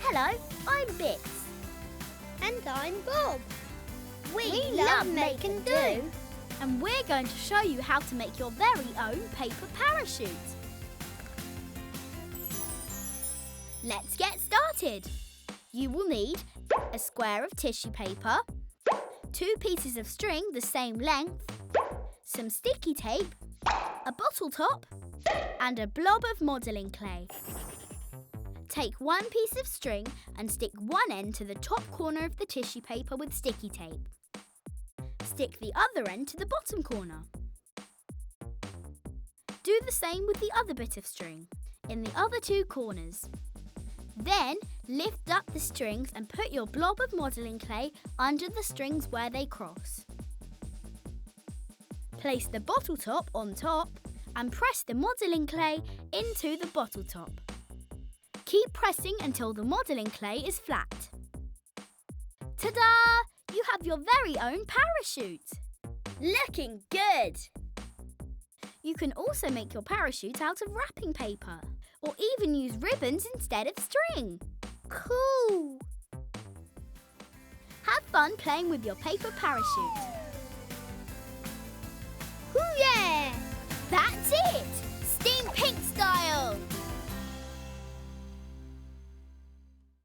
Hello, I'm Bitz. And I'm Bob. We love make and do. And we're going to show you how to make your very own paper parachute. Let's get started. You will need a square of tissue paper, 2 pieces of string the same length, some sticky tape, a bottle top, and a blob of modelling clay. Take 1 piece of string and stick one end to the top corner of the tissue paper with sticky tape. Stick the other end to the bottom corner. Do the same with the other bit of string, in the other 2 corners. Then lift up the strings and put your blob of modelling clay under the strings where they cross. Place the bottle top on top and press the modelling clay into the bottle top. Keep pressing until the modelling clay is flat. Ta-da! You have your very own parachute! Looking good! You can also make your parachute out of wrapping paper, or even use ribbons instead of string. Cool! Have fun playing with your paper parachute.